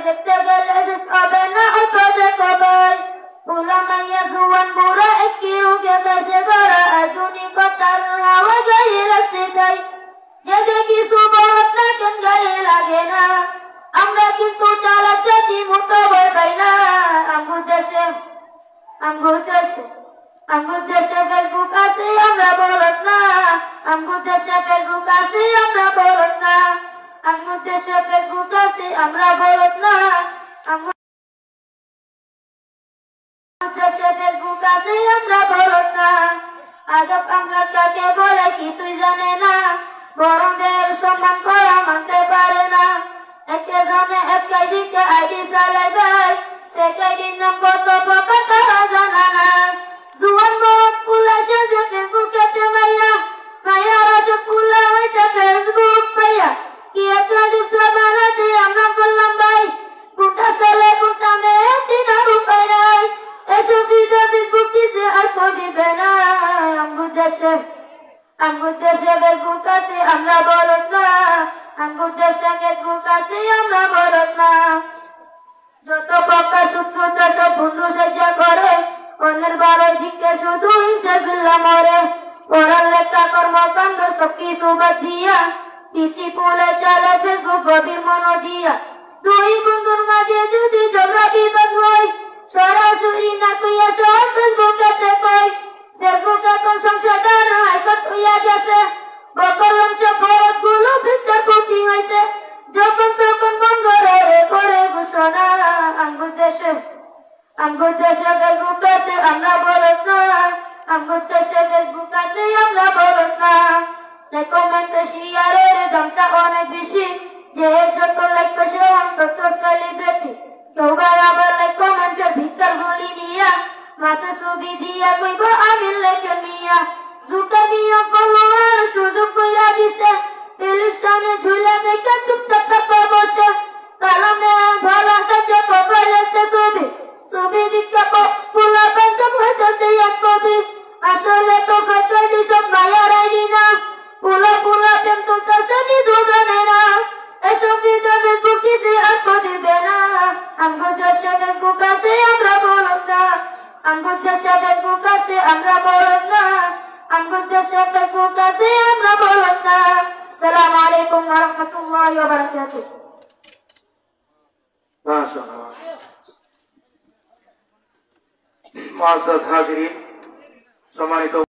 দেখতে গেলে হবে না অল্পে সবাই পোলা মাইয়া জুয়ান বুড়া একই রোগে গেছে ধরা আধুনিকতার হাওয়া গায়ে লাগতে তাই যে কিছু বলত না কেন গায়ে লাগে না আমরা কিন্তু চালা জাতি মোটো ভয় পাই না আঙ্গুর দেশে ফেসবুক আছে আমরা বলত না আঙ্গুর দেশে ফেসবুক আছে আমরা বলত না আঙ্গুর দেশে ফেসবুক আছে আমরা বলত না আঙ্গুর দেশে ফেসবুক আছে আমরা বলত না আজব আমরা কাকে বলে কিছুই জানে না বড়দের সম্মান করা মানতে পারে না একে জনে একই দিকে আইডি চালাই ভাই সে কাইডির নাম কত প্রকার তারা জানা না জুয়ান মরদ পুলা সেজে ফেসবুকেতে মাইয়ারা সব পুলা হইতে ফেসবুক পাইয়া কি একটা জুবসা বানাতে আমরা বললাম ভাই কোনটা ছেলে কোনটা মেয়ে চিনার উপায় নাই এসব ভিডিও ফেসবুক দিছে আর দিবে না আঙ্গুর দেশে ফেসবুক আছে আমরা বলত না আঙ্গুর দেশে ফেসবুক আছে আমরা বলত না যত প্রকার শত্রুতা সব বন্ধু সাজা করে অন্যের বারের দিকে শুধু হিংসা জুল্লা মরে পড়ালেখা কর্মকাণ্ড সব কিছু বাদ দিয়া পিছি পুলে চালে ফেসবুক গভীর মন দিয়া দুই বন্ধুর মাঝে যদি ঝগড়া বিবাদ হয় সরাসরি না কইয়া সব ফেসবুকেতে কয় ফেসবুক এখন সংশোধন হাইকোর্ট হইয়া গেছে বকলম সব বরদ গুলো বিচারপতি হয়েছে যখন তখন বন্ধ করে ঘোষণা আঙ্গুর দেশে ফেসবুক আছে আমরা বলত না আঙ্গুর দেশে ফেসবুক আছে আমরা বলত না কমেন্ট শেয়ারের দামটা অনেক বেশি যে যত লাইক সে অন্তত সেলিব্রিটি কেউ বা আবার লাইক কমেন্টের ভিতর গুলি নিয়া মাথা ছবি দিয়া কইব আমি লেখে নিয়া জুকা নিয়া ফলোয়ার সুযোগ কইরা দিছে ফিলিস্তানে ঝুলা দেখে চুপচাপ থাকতে বসে কালামে ধলা সাজে মোবাইলেতে ছবি দিকে পোলা পেনশন হইতেছে এক কবি আসলে তো ফেকাইডি সব মায়ার আইডি না পোলা প্রেম চলতেছে নিজু জানে না এসব ভিডিও ফেসবুক দিছে আর দিবে না আঙ্গুর দেশে ফেসবুক আছে আমরা বলত না আঙ্গুর দেশে ফেসবুক আছে আমরা বলত না আঙ্গুর দেশে ফেসবুক আছে আমরা বলত না আসসালামু আলাইকুম ওয়া রাহমাতুল্লাহি ওয়া বারাকাতুহু মাশাআল্লাহ মুআজ্জাজ হাজিরিন সম্মানিত